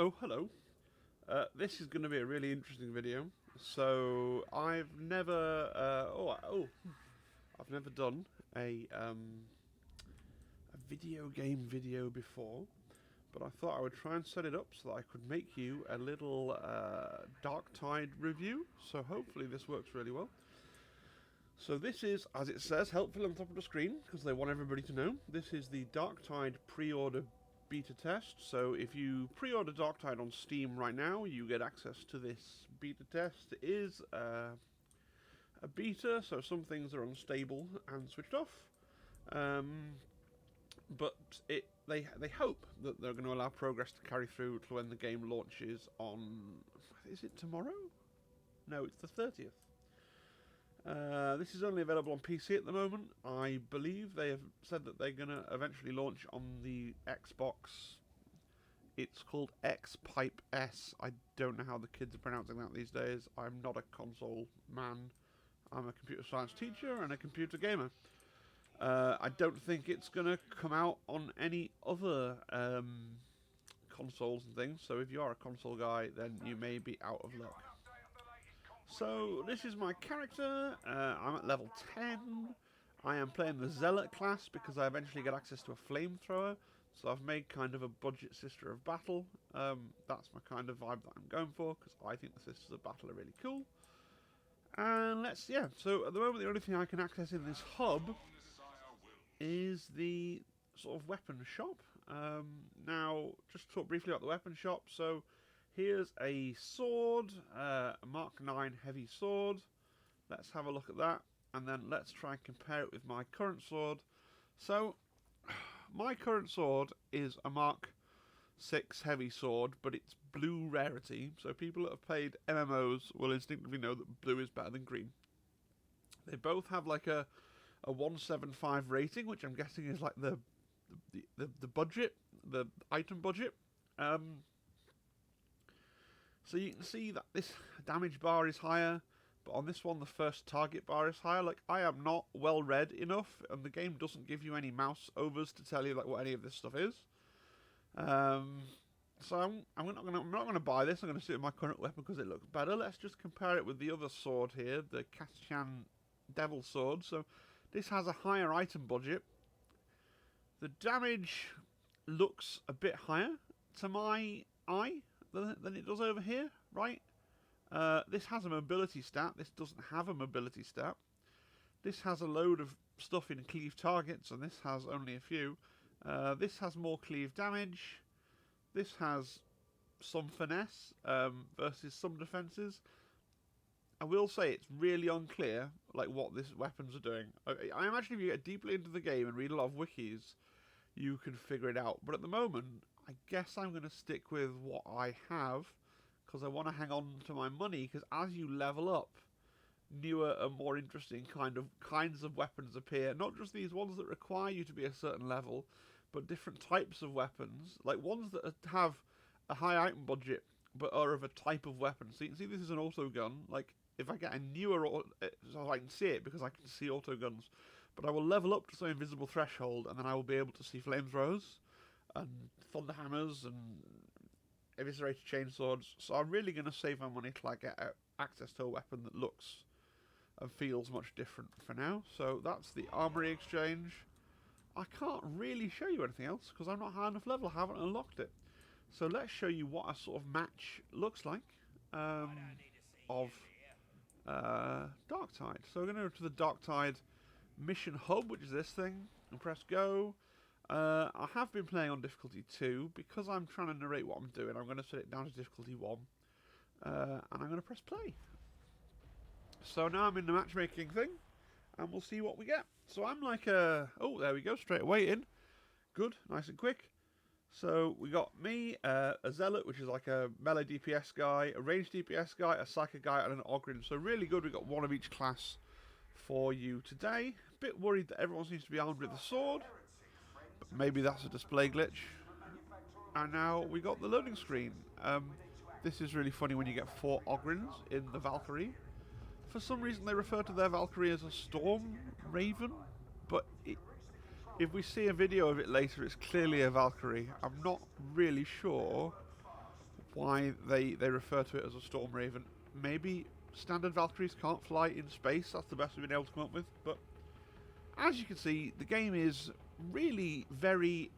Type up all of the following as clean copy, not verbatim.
Oh, hello. This is going to be a really interesting video. So I've never done a video game video before, but I thought I would try and set it up so that I could make you a little Darktide review. So hopefully this works really well. So this is, as it says, helpful on top of the screen, because they want everybody to know. This is the Darktide pre-order beta test. So if you pre-order Darktide on Steam right now, you get access to this beta test. It is a beta, so some things are unstable and switched off. But they hope that they're going to allow progress to carry through to when the game launches on... Is it tomorrow? No, it's the 30th. This is only available on PC at the moment. I believe they have said that they're going to eventually launch on the Xbox. It's called X-Pipe S. I don't know how the kids are pronouncing that these days. I'm not a console man. I'm a computer science teacher and a computer gamer. I don't think it's going to come out on any other consoles and things. So if you are a console guy, then you may be out of luck. So, this is my character. I'm at level 10. I am playing the Zealot class because I eventually get access to a flamethrower. So I've made kind of a budget Sister of Battle. That's my kind of vibe that I'm going for, because I think the Sisters of Battle are really cool. And so at the moment the only thing I can access in this hub is the sort of weapon shop. Now, just to talk briefly about the weapon shop. So, here's a sword, a Mark 9 heavy sword. Let's have a look at that, and then let's try and compare it with my current sword. So, my current sword is a Mark 6 heavy sword, but it's blue rarity, so people that have played MMOs will instinctively know that blue is better than green. They both have like a 175 rating, which I'm guessing is like the budget, the item budget. So you can see that this damage bar is higher, but on this one the first target bar is higher. Like, I am not well read enough, and the game doesn't give you any mouse overs to tell you like what any of this stuff is. So I'm not gonna buy this. I'm gonna sit with my current weapon because it looks better. Let's just compare it with the other sword here, the Kashan Devil Sword. So this has a higher item budget. The damage looks a bit higher to my eye than it does over here, right? This has a mobility stat. This doesn't have a mobility stat. This has a load of stuff in cleave targets, and this has only a few. This has more cleave damage. This has some finesse versus some defenses. I will say it's really unclear like what these weapons are doing. I imagine if you get deeply into the game and read a lot of wikis, you can figure it out. But at the moment, I guess I'm going to stick with what I have, because I want to hang on to my money, because as you level up, newer and more interesting kinds of weapons appear. Not just these ones that require you to be a certain level, but different types of weapons, like ones that have a high item budget but are of a type of weapon. So you can see this is an auto gun. Like, if I get a newer, so I can see it because I can see auto guns, but I will level up to some invisible threshold, and then I will be able to see flamethrowers and thunder hammers and eviscerated chainswords. So I'm really going to save my money till I get access to a weapon that looks and feels much different for now. So that's the armory exchange. I can't really show you anything else because I'm not high enough level. I haven't unlocked it. So let's show you what a sort of match looks like of Darktide. So we're going to go to the Darktide mission hub, which is this thing, and press go. I have been playing on difficulty 2 because I'm trying to narrate what I'm doing. I'm going to set it down to difficulty 1, and I'm going to press play. So now I'm in the matchmaking thing, and we'll see what we get. So I'm like oh, there we go, straight away in. Good, nice and quick. So we got me, a Zealot, which is like a melee DPS guy, a ranged DPS guy, a Psychic guy, and an Ogryn. So really good, we got one of each class for you today. A bit worried that everyone seems to be armed with a sword, but maybe that's a display glitch. And now we got the loading screen. This is really funny when you get 4 Ogryns in the Valkyrie. For some reason they refer to their Valkyrie as a Storm Raven, but if we see a video of it later, it's clearly a Valkyrie. I'm not really sure why they refer to it as a Storm Raven. Maybe standard Valkyries can't fly in space. That's the best we've been able to come up with. But as you can see, the game is really very...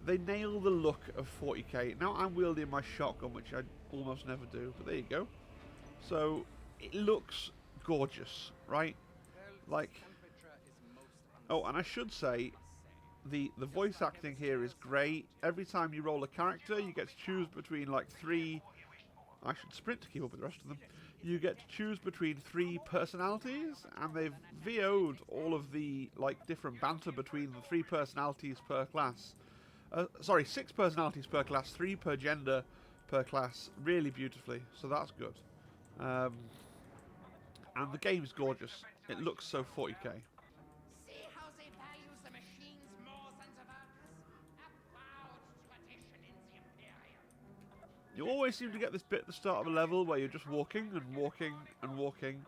They nail the look of 40k. Now I'm wielding my shotgun, which I almost never do, but there you go. So it looks gorgeous, right? Like, oh, and I should say, the voice acting here is great. Every time you roll a character, you get to choose between like 3... I should sprint to keep up with the rest of them. You get to choose between 3 personalities, and they've VO'd all of the like different banter between the 3 personalities per class. Sorry, 6 personalities per class, 3 per gender per class, really beautifully, so that's good. And the game's gorgeous. It looks so 40k. See how they value the machines more than the workers. A proud tradition in the Imperium. You always seem to get this bit at the start of a level where you're just walking and walking and walking.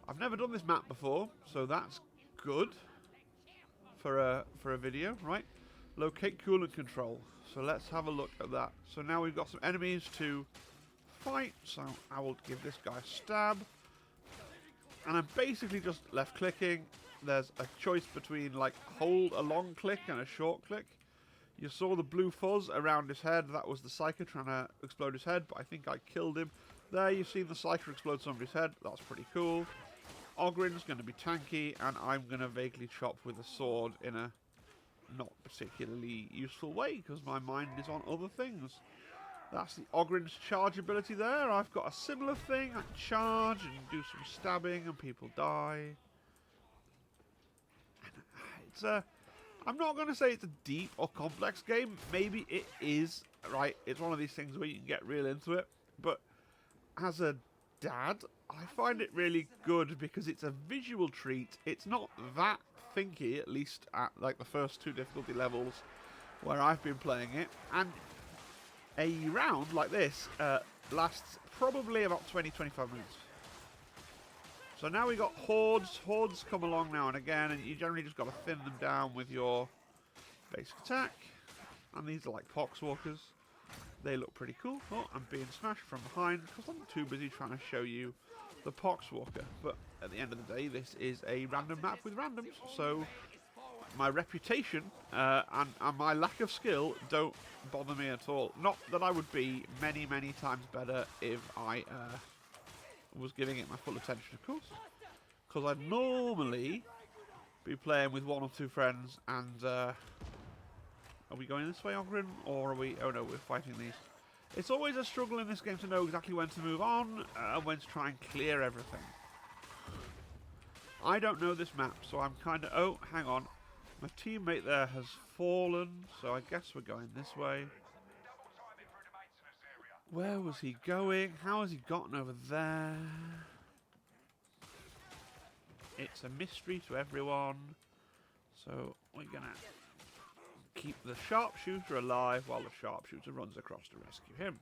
I've never done this map before, so that's good for a video, right? Locate, cool, and control. So let's have a look at that. So now we've got some enemies to fight. So I will give this guy a stab. And I'm basically just left clicking. There's a choice between like hold a long click and a short click. You saw the blue fuzz around his head. That was the Psyker trying to explode his head, but I think I killed him. There you've seen the Psyker explode somebody's head. That's pretty cool. Ogren's going to be tanky, and I'm going to vaguely chop with a sword in a not particularly useful way because my mind is on other things. That's the Ogren's charge ability there. I've got a similar thing. I charge and do some stabbing and people die. It's a... I'm not going to say it's a deep or complex game. Maybe it is, right? It's one of these things where you can get real into it. But as a dad, I find it really good because it's a visual treat. It's not that thinky, at least at like the first 2 difficulty levels where I've been playing it. And a round like this lasts probably about 20-25 minutes. So now we got hordes. Hordes come along now and again, and you generally just got to thin them down with your basic attack. And these are like poxwalkers. They look pretty cool. Oh, I'm being smashed from behind because I'm too busy trying to show you the poxwalker. But at the end of the day, this is a random map with randoms. So my reputation and my lack of skill don't bother me at all. Not that I would be many, many times better if I was giving it my full attention, of course. Because I'd normally be playing with 1 or 2 friends and... are we going this way, Ogren? Or are we... Oh no, we're fighting these. It's always a struggle in this game to know exactly when to move on and when to try and clear everything. I don't know this map, so I'm kind of... Oh, hang on. My teammate there has fallen, so I guess we're going this way. Where was he going? How has he gotten over there? It's a mystery to everyone. So we're going to keep the sharpshooter alive while the sharpshooter runs across to rescue him.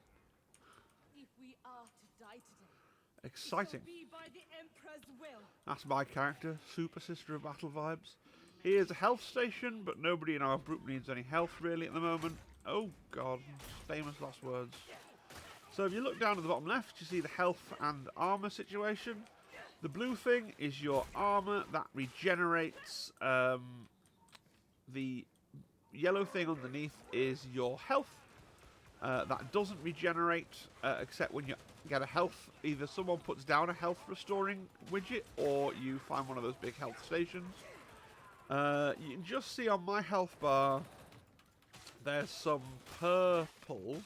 If we are to die today, Exciting. it shall be by the Emperor's will. That's my character, Super Sister of Battle vibes. He is a health station, but nobody in our group needs any health really at the moment. Oh god, famous last words. So if you look down at the bottom left, you see the health and armor situation. The blue thing is your armor that regenerates. The yellow thing underneath is your health. That doesn't regenerate except when you get a health. Either someone puts down a health restoring widget or you find one of those big health stations. You can just see on my health bar there's some purple.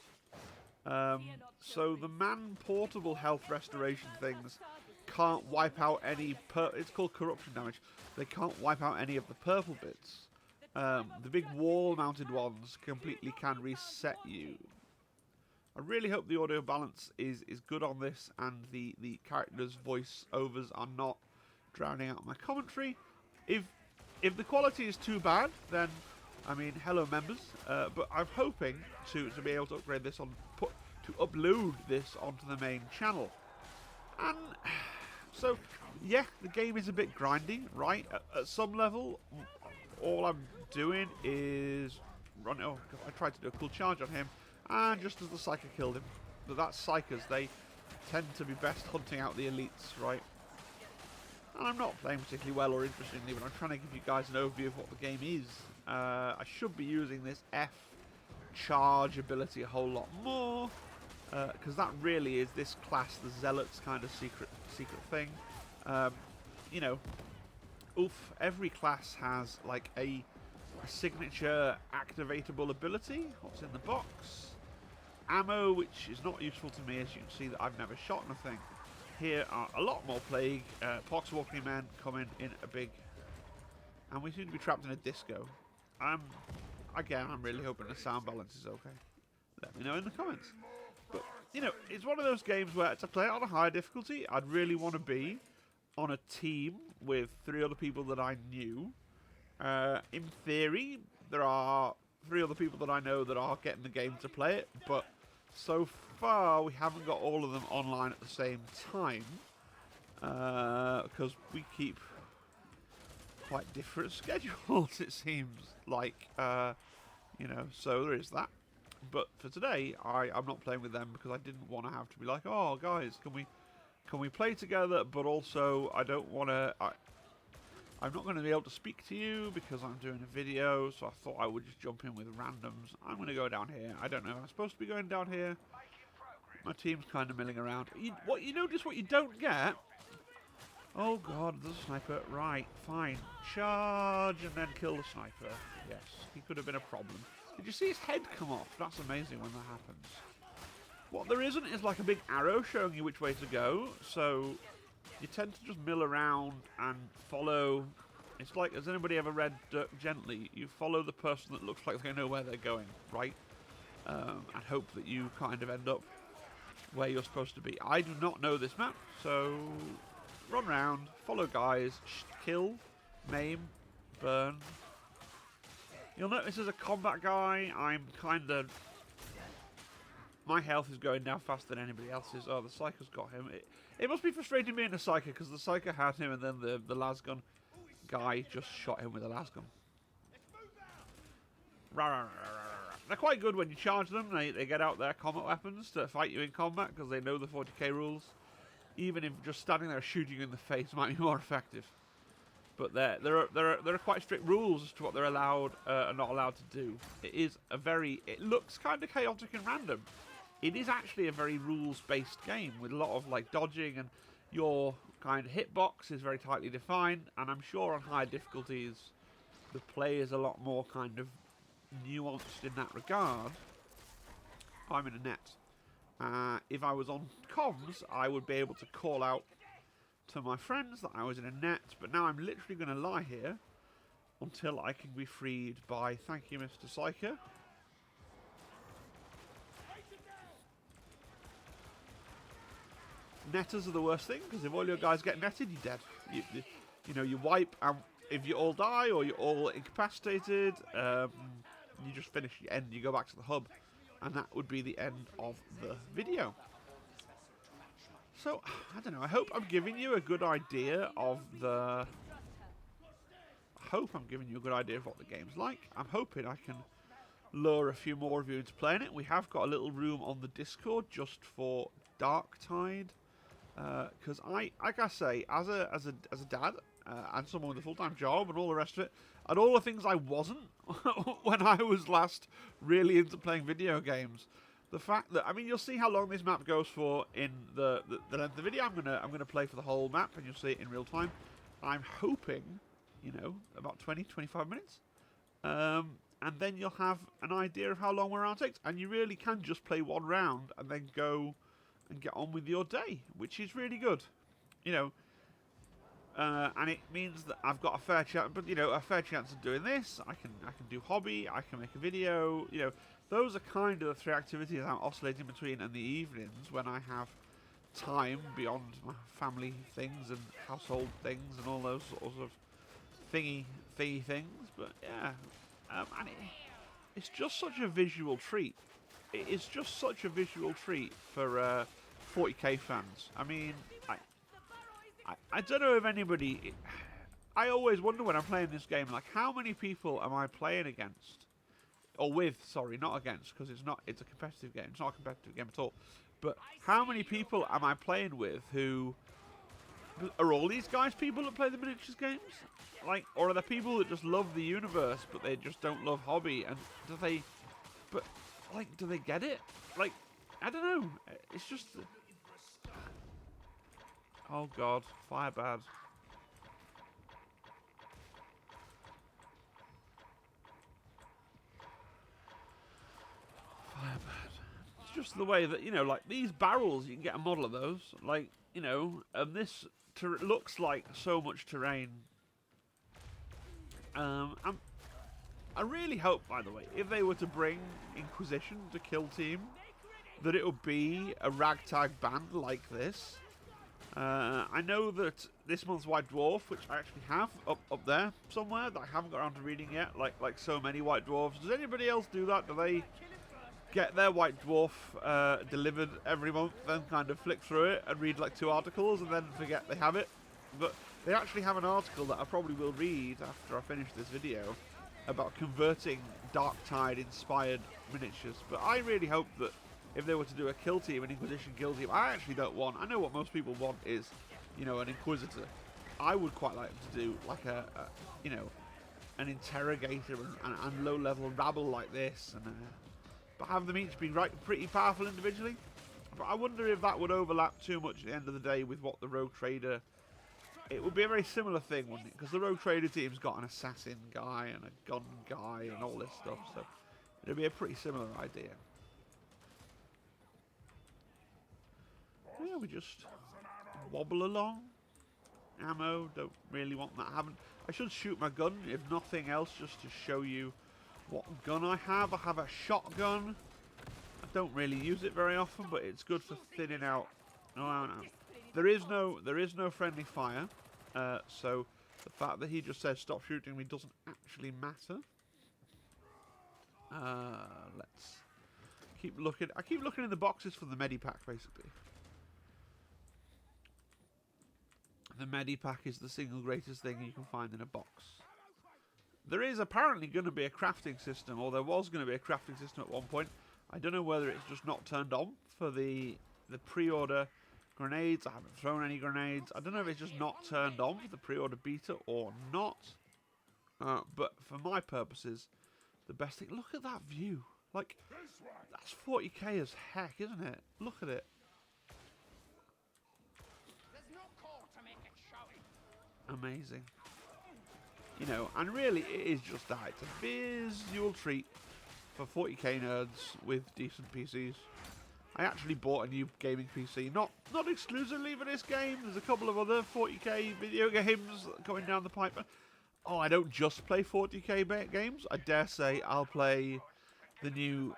So the man-portable health restoration things can't wipe out any... It's called corruption damage. They can't wipe out any of the purple bits. The big wall-mounted ones completely can reset you. I really hope the audio balance is good on this and the characters' voice-overs are not drowning out my commentary. If the quality is too bad, then, I mean, hello members, but I'm hoping to be able to upgrade this to upload this onto the main channel. And so, yeah, the game is a bit grindy, right? At some level, all I'm doing is run. Oh, I tried to do a cool charge on him, and just as the Psyker killed him, that that's Psychers. They tend to be best hunting out the elites, right? And I'm not playing particularly well or interestingly, but I'm trying to give you guys an overview of what the game is. I should be using this F charge ability a whole lot more, because that really is this class, the Zealot's kind of secret thing. You know, every class has like a signature activatable ability. What's in the box? Ammo, which is not useful to me, as you can see that I've never shot nothing. Here are a lot more plague. Poxwalking men coming in a big, and we seem to be trapped in a disco. Again, I'm really hoping the sound balance is okay. Let me know in the comments. But you know, it's one of those games where to play it on a higher difficulty, I'd really want to be on a team with 3 other people that I knew. In theory, there are 3 other people that I know that are getting the game to play it, but so far we haven't got all of them online at the same time, because we keep quite different schedules, it seems like, you know, so there is that. But for today, I'm not playing with them because I didn't want to have to be like, oh guys, can we play together? But also, I don't want to. I'm not going to be able to speak to you because I'm doing a video, so I thought I would just jump in with randoms. I'm going to go down here. I don't know if I'm supposed to be going down here. My team's kind of milling around. You notice what you don't get? Oh god, there's a sniper. Right, fine. Charge and then kill the sniper. Yes, he could have been a problem. Did you see his head come off? That's amazing when that happens. What there isn't is like a big arrow showing you which way to go, so you tend to just mill around and follow. It's like, has anybody ever read Dirk Gently? You follow the person that looks like they know where they're going, right? And hope that you kind of end up where you're supposed to be. I do not know this map, so run around, follow guys, kill, maim, burn. You'll notice as a combat guy, I'm kind of... My health is going down faster than anybody else's. Oh, the Psycho's got him. It must be frustrating being a Psycho, because the Psycho had him and then the lasgun guy just shot him with a lasgun. Rah, rah, rah, rah, rah. They're quite good when you charge them. They get out their combat weapons to fight you in combat because they know the 40k rules. Even if just standing there shooting you in the face might be more effective. But there are quite strict rules as to what they're allowed and not allowed to do. It looks kind of chaotic and random. It is actually a very rules-based game with a lot of like dodging, and your kind of hitbox is very tightly defined. And I'm sure on higher difficulties, the play is a lot more kind of nuanced in that regard. I'm in a net. If I was on comms, I would be able to call out to my friends that I was in a net, but now I'm literally going to lie here until I can be freed by, thank you, Mr. Psycho. Netters are the worst thing, because if all your guys get netted, you're dead. You know, you wipe, and if you all die or you're all incapacitated, you just finish, you end, you go back to the hub, and that would be the end of the video. So, I don't know, I hope I'm giving you a good idea of the... I hope I'm giving you a good idea of what the game's like. I'm hoping I can lure a few more of you into playing it. We have got a little room on the Discord just for Darktide. Because like I say, as a dad, and someone with a full-time job and all the rest of it, and all the things I wasn't when I was last really into playing video games, the fact that, I mean, you'll see how long this map goes for in the length of the video. I'm gonna play for the whole map, and you'll see it in real time. I'm hoping, you know, about 20-25 minutes, and then you'll have an idea of how long one round takes, and you really can just play one round and then go and get on with your day, which is really good, you know. And it means that I've got a fair chance, but you know, a fair chance of doing this. I can do hobby. I can make a video. You know, those are kind of the 3 activities I'm oscillating between in the evenings when I have time beyond my family things and household things and all those sorts of thingy things. But yeah, and it's just such a visual treat. It is just such a visual treat for 40k fans. I mean, I don't know if anybody... I always wonder when I'm playing this game, like, how many people am I playing against? or with, sorry, not against, because it's not. It's a competitive game. It's not a competitive game at all. But how many people am I playing with who are all these guys people that play the miniatures games? Like, or are there people that just love the universe but they just don't love hobby? And do they? But like, do they get it? Like, I don't know. It's just. Oh God, fire bad. Fire bad. It's just the way that, you know, like these barrels, you can get a model of those. Like, you know, and this looks like so much terrain. I really hope, by the way, if they were to bring Inquisition to Kill Team, that it would be a ragtag band like this. I know that this month's White Dwarf, which I actually have up there somewhere, that I haven't got around to reading yet, like so many White Dwarfs. Does anybody else do that? Do they get their White Dwarf delivered every month, then kind of flick through it and read like 2 articles and then forget they have it? But they actually have an article that I probably will read after I finish this video about converting Darktide inspired miniatures. But I really hope that if they were to do a kill team, an Inquisition kill team, I actually don't want. I know what most people want is, you know, an Inquisitor. I would quite like to do like you know, an interrogator and low-level rabble like this, and but have them each be pretty powerful individually. But I wonder if that would overlap too much at the end of the day with what the Rogue Trader. It would be a very similar thing, wouldn't it? Because the Rogue Trader team's got an assassin guy and a gun guy and all this stuff, so it'd be a pretty similar idea. Yeah, we just wobble along. Ammo, don't really want that. I should shoot my gun, if nothing else, just to show you what gun I have. I have a shotgun. I don't really use it very often, but it's good for thinning out. Oh, no. There is no friendly fire, so the fact that he just says stop shooting me doesn't actually matter. Let's keep looking. I keep looking in the boxes for the medipack, basically. The medipack is the single greatest thing you can find in a box. There is apparently going to be a crafting system, or there was going to be a crafting system at one point. I don't know whether it's just not turned on for the pre-order grenades. I haven't thrown any grenades. I don't know if it's just not turned on for the pre-order beta or not. But for my purposes, the best thing... Look at that view. Like, that's 40k as heck, isn't it? Look at it. Amazing. You know, and really it is just that. It's a visual treat for 40k nerds with decent PCs. I actually bought a new gaming PC, not exclusively for this game. There's a couple of other 40k video games going down the pipe. Oh, I don't just play 40k games. I dare say I'll play the new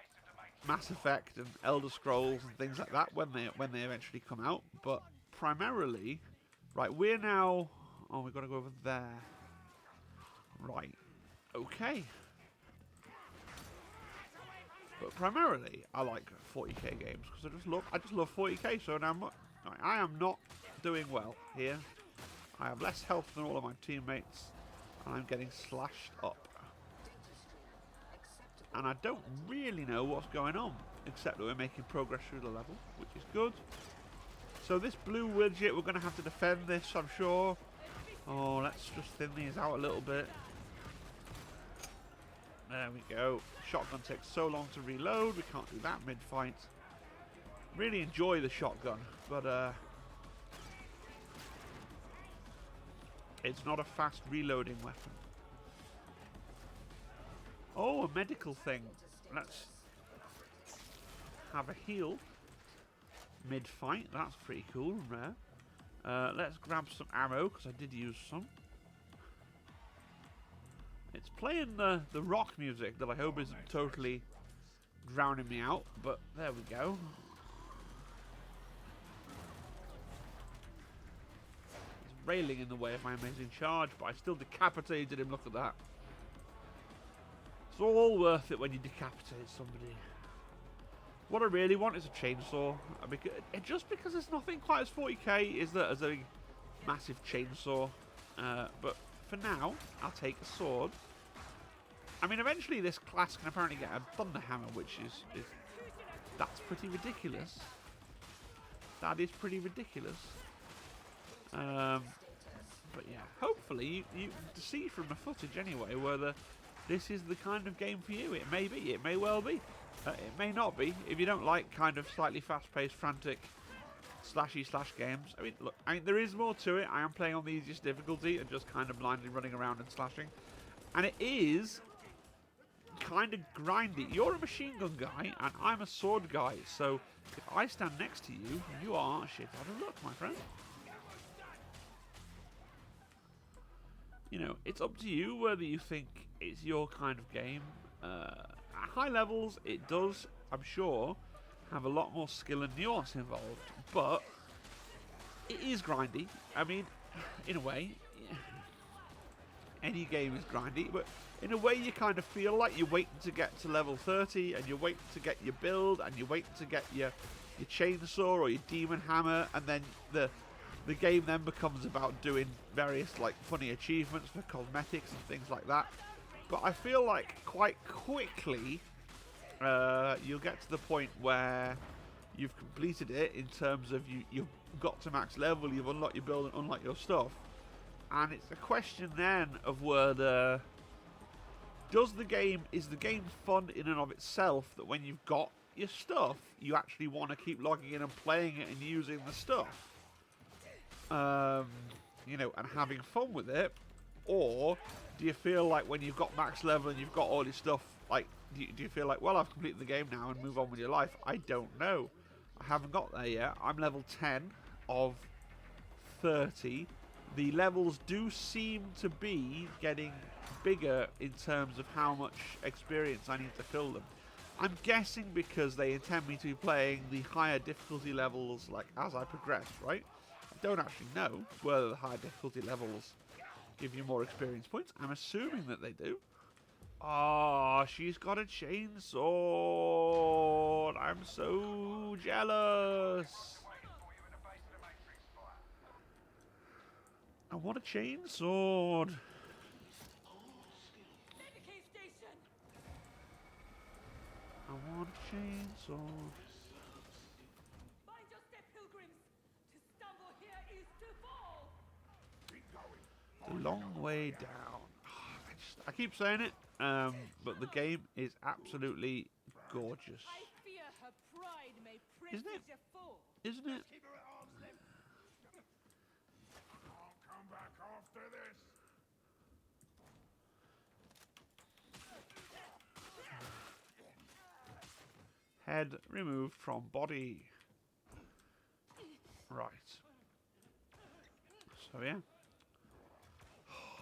Mass Effect and Elder Scrolls and things like that when they eventually come out. But primarily, right, we're now... Oh, we've got to go over there. Right. Okay. But primarily, I like 40k games because I just love 40k. So now I am not doing well here. I have less health than all of my teammates, and I'm getting slashed up. And I don't really know what's going on, except that we're making progress through the level, which is good. So this blue widget, we're going to have to defend this, I'm sure. Oh, let's just thin these out a little bit. There we go. Shotgun takes so long to reload. We can't do that mid-fight. Really enjoy the shotgun, but it's not a fast reloading weapon. Oh, a medical thing. Let's have a heal mid-fight. That's pretty cool and rare. Let's grab some ammo, because I did use some. It's playing the rock music that I hope isn't totally drowning me out, but there we go. He's railing in the way of my amazing charge, but I still decapitated him, look at that. It's all worth it when you decapitate somebody. What I really want is a chainsaw. Just because there's nothing quite as 40k is that as a massive chainsaw. But for now, I'll take a sword. I mean, eventually this class can apparently get a thunder hammer, which is that's pretty ridiculous. That is pretty ridiculous. But yeah, hopefully you see from the footage anyway whether this is the kind of game for you. It may be, it may well be, it may not be. If you don't like kind of slightly fast-paced, frantic, slashy slash games, I mean, look, there is more to it. I am playing on the easiest difficulty and just kind of blindly running around and slashing, and it is kind of grindy. You're a machine gun guy and I'm a sword guy, so if I stand next to you, you are shit out of luck, my friend. You know, it's up to you whether you think it's your kind of game. At high levels, it does, I'm sure, have a lot more skill and nuance involved, but it is grindy. I mean, in a way, any game is grindy, but in a way you kind of feel like you're waiting to get to level 30, and you're waiting to get your build, and you're waiting to get your chainsaw or your demon hammer, and then the game then becomes about doing various like funny achievements for cosmetics and things like that. But I feel like quite quickly you'll get to the point where you've completed it in terms of you've got to max level, you've unlocked your build and unlocked your stuff. And it's a question then of whether is the game fun in and of itself, that when you've got your stuff you actually want to keep logging in and playing it and using the stuff. You know, and having fun with it, or do you feel like when you've got max level and you've got all your stuff, like, do you feel like, well, I've completed the game now and move on with your life? I don't know. I haven't got there yet. I'm level 10 of 30. The levels do seem to be getting bigger in terms of how much experience I need to fill them. I'm guessing because they intend me to be playing the higher difficulty levels like as I progress, right? Don't actually know whether the high difficulty levels give you more experience points. I'm assuming that they do. Oh, she's got a chainsaw. I'm so jealous. I want a chainsaw. I want a chainsaw. The long way down. I keep saying it, but the game is absolutely gorgeous. Isn't it? Isn't it? I'll come back after this. Head removed from body. Right. So yeah.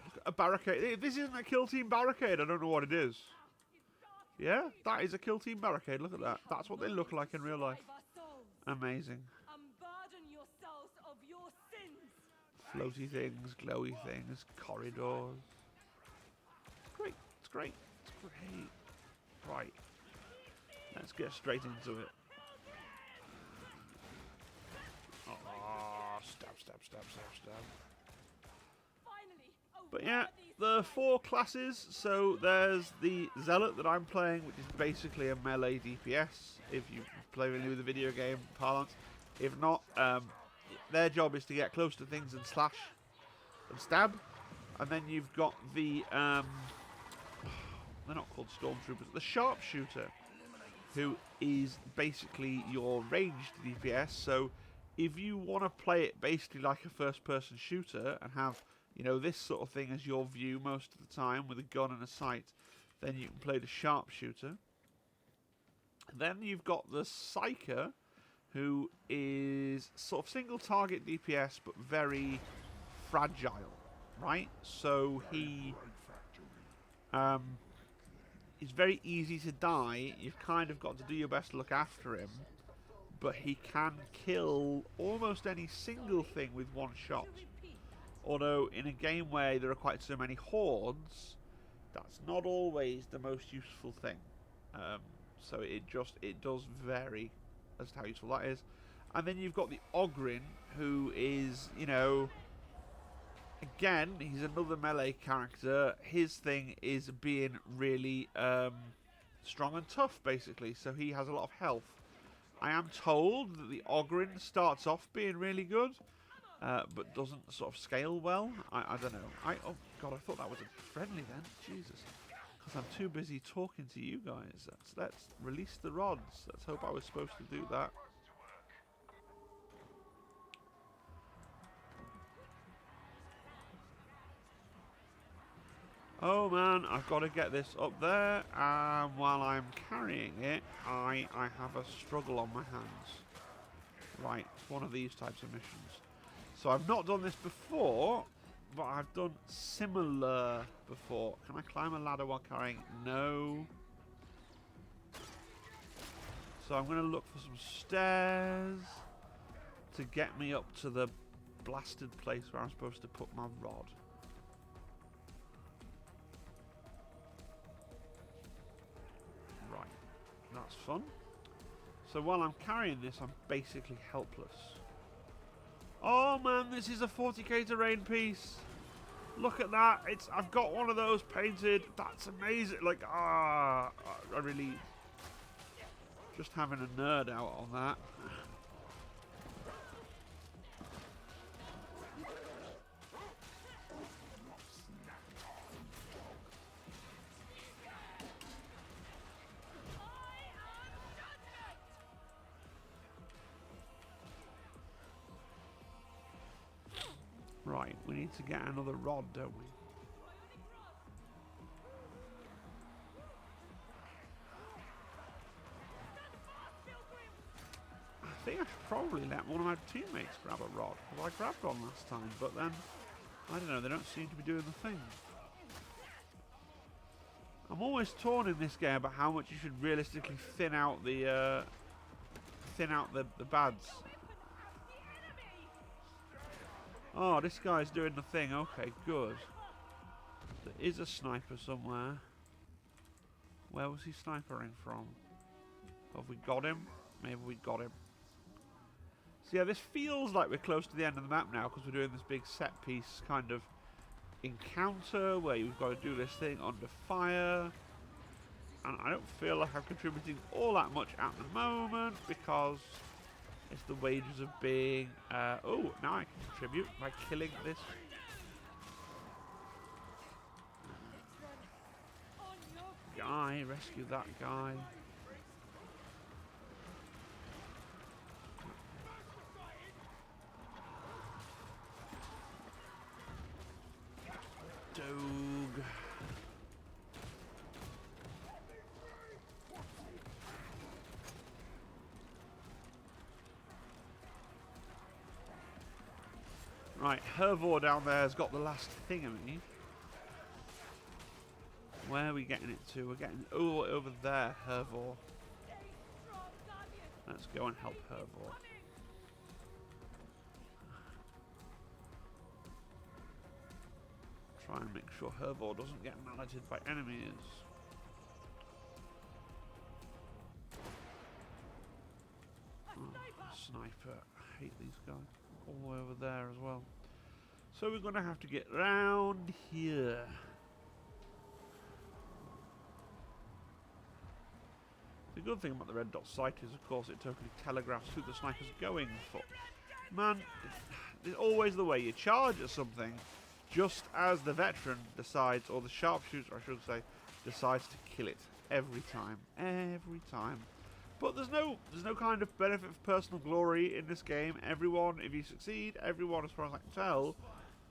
Look at a barricade. If this isn't a kill team barricade, I don't know what it is. Yeah, that is a kill team barricade. Look at that. That's what they look like in real life. Amazing. Floaty things, glowy things, corridors. It's great. It's great. It's great. Right. Let's get straight into it. Oh, stab, stab, stab, stab, stab. But yeah, the 4 classes. So there's the Zealot that I'm playing, which is basically a melee DPS, if you play with the video game parlance. If not, their job is to get close to things and slash and stab. And then you've got the, they're not called Stormtroopers, the Sharpshooter, who is basically your ranged DPS. So if you want to play it basically like a first-person shooter and have, you know, this sort of thing as your view most of the time with a gun and a sight, then you can play the Sharpshooter. Then you've got the Psyker, who is sort of single-target DPS but very fragile, right? So he is very easy to die. You've kind of got to do your best to look after him, but he can kill almost any single thing with one shot. Although in a game where there are quite so many hordes, that's not always the most useful thing. So it does vary as to how useful that is. And then you've got the Ogryn, who is, you know, Again, he's another melee character. His thing is being really strong and tough, basically. So he has a lot of health. I am told that the Ogryn starts off being really good, but doesn't sort of scale well. I don't know. Oh god, I thought that was a friendly then. Jesus. Because I'm too busy talking to you guys. Let's release the rods. Let's hope I was supposed to do that. Oh man, I've got to get this up there, and while I'm carrying it, I have a struggle on my hands. Right, it's one of these types of missions. So I've not done this before, but I've done similar before. Can I climb a ladder while carrying it? No. So I'm going to look for some stairs to get me up to the blasted place where I'm supposed to put my rod. That's fun. So while I'm carrying this, I'm basically helpless. Oh man, this is a 40k terrain piece. Look at that. I've got one of those painted. That's amazing. Like, I really just having a nerd out on that. Right, we need to get another rod, don't we? I think I should probably let one of my teammates grab a rod. Well, I grabbed one last time, but then, I don't know, they don't seem to be doing the thing. I'm always torn in this game about how much you should realistically thin out the bads. Oh, this guy's doing the thing. Okay, good. There is a sniper somewhere. Where was he snipering from? Have we got him? Maybe we got him. So yeah, this feels like we're close to the end of the map now because we're doing this big set piece kind of encounter where you've got to do this thing under fire. And I don't feel like I'm contributing all that much at the moment because it's the wages of being... oh, now I can contribute by killing this. Guy, rescue that guy. Dog. Right, Hervor down there has got the last thingamy. Where are we getting it to? We're getting over there, Hervor. Let's go and help Hervor. Try and make sure Hervor doesn't get malleted by enemies. Oh, sniper. I hate these guys. All the way over there as well. So we're going to have to get round here. The good thing about the red dot sight is, of course, it totally telegraphs who the sniper's going for. Man, it's always the way. You charge at something just as the veteran decides, or the sharpshooter, I should say, decides to kill it. Every time. Every time. But there's no kind of benefit for personal glory in this game. Everyone, if you succeed, everyone, as far as I can tell,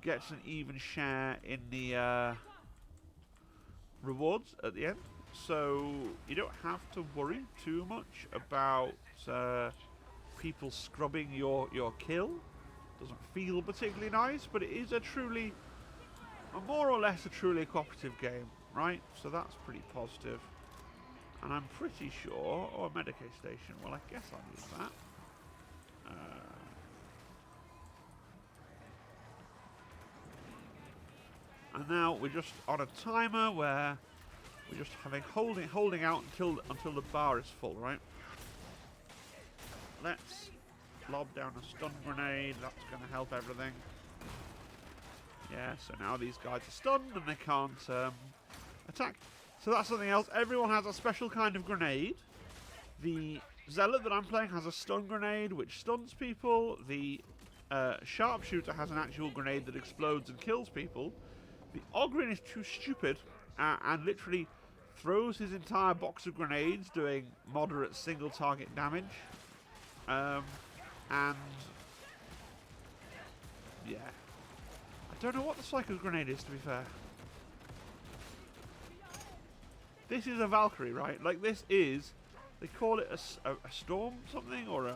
gets an even share in the rewards at the end. So you don't have to worry too much about people scrubbing your kill. Doesn't feel particularly nice, but it is more or less a truly cooperative game, right? So that's pretty positive. And I'm pretty sure... Oh, a Medicaid station. Well, I guess I'll use that. And now we're just on a timer where we're just holding out until the bar is full, right? Let's lob down a stun grenade. That's going to help everything. Yeah, so now these guys are stunned and they can't attack. So that's something else. Everyone has a special kind of grenade. The Zealot that I'm playing has a stun grenade, which stuns people. The Sharpshooter has an actual grenade that explodes and kills people. The Ogryn is too stupid and literally throws his entire box of grenades doing moderate single target damage. And yeah, I don't know what the Psycho's grenade is, to be fair. This is a Valkyrie, right? Like, this is, they call it a storm something, or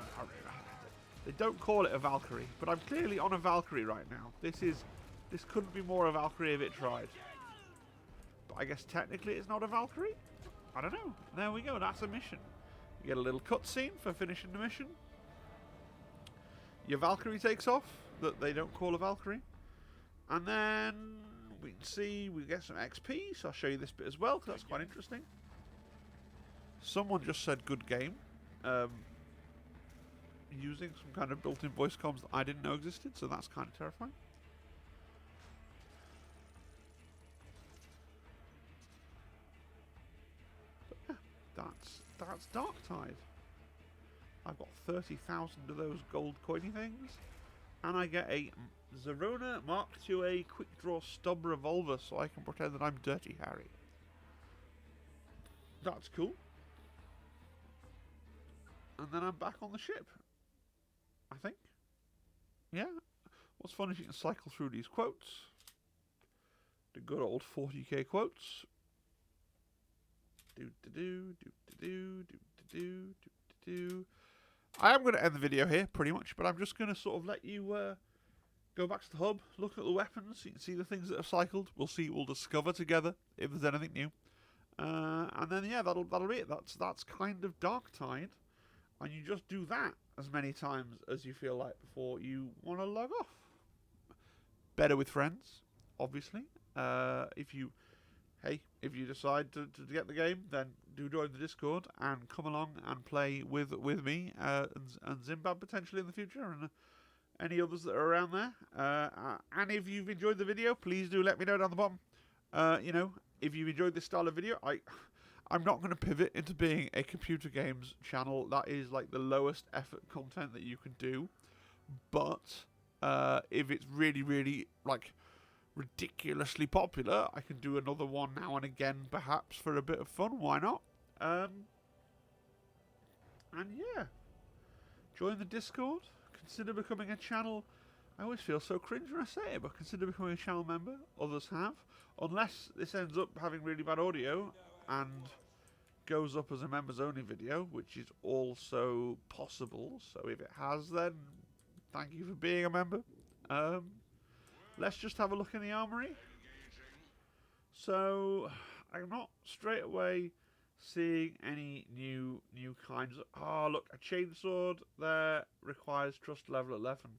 they don't call it a Valkyrie, but I'm clearly on a Valkyrie right now. This couldn't be more a Valkyrie if it tried. But I guess technically it's not a Valkyrie? I don't know. There we go, that's a mission. You get a little cutscene for finishing the mission. Your Valkyrie takes off, that they don't call a Valkyrie. And then we can see we get some XP, so I'll show you this bit as well, because that's quite interesting. Someone just said good game. Using some kind of built-in voice comms that I didn't know existed, so that's kind of terrifying. But yeah, that's Darktide. I've got 30,000 of those gold coiny things, and I get a Zerona Mark IIA quick draw stub revolver, so I can pretend that I'm Dirty Harry. That's cool. And then I'm back on the ship, I think. Yeah. What's fun is you can cycle through these quotes. The good old 40k quotes. I am going to end the video here, pretty much, but I'm just going to sort of let you go back to the hub, look at the weapons, you can see the things that have cycled. We'll discover together if there's anything new. And then, yeah, that'll be it. That's kind of Darktide. And you just do that as many times as you feel like before you want to log off. Better with friends, obviously. If you decide to get the game, then do join the Discord and come along and play with me and Zimbab potentially in the future, and any others that are around there. And if you've enjoyed the video, please do let me know down the bottom. You know, if you've enjoyed this style of video, I'm not going to pivot into being a computer games channel. That is like the lowest effort content that you can do. But if it's really, really like ridiculously popular, I can do another one now and again, perhaps for a bit of fun. Why not? And yeah, join the Discord. Consider becoming a channel. I always feel so cringe when I say it, but consider becoming a channel member. Others have, unless this ends up having really bad audio and goes up as a members only video, which is also possible. So if it has, then thank you for being a member. Let's just have a look in the armory. So I'm not straight away seeing any new kinds of... Oh, look, a chainsword there requires trust level 11.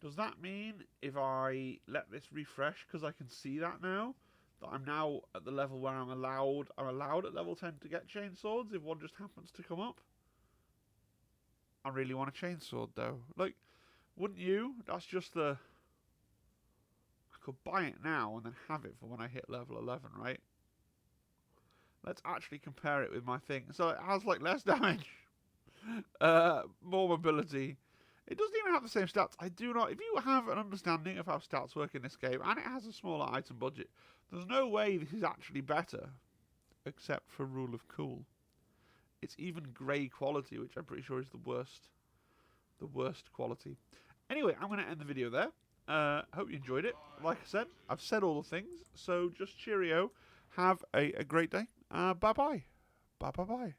Does that mean if I let this refresh, because I can see that now, that I'm now at the level where I'm allowed at level 10 to get chainswords if one just happens to come up? I really want a chainsword though. Like, wouldn't you? That's just the... I could buy it now and then have it for when I hit level 11, right? Let's actually compare it with my thing. So it has like less damage, more mobility. It doesn't even have the same stats. I do not... If you have an understanding of how stats work in this game, and it has a smaller item budget, there's no way this is actually better, except for Rule of Cool. It's even grey quality, which I'm pretty sure is the worst quality. Anyway, I'm going to end the video there. Hope you enjoyed it. Like I said, I've said all the things, so just cheerio. Have a great day. Bye-bye. Bye-bye-bye.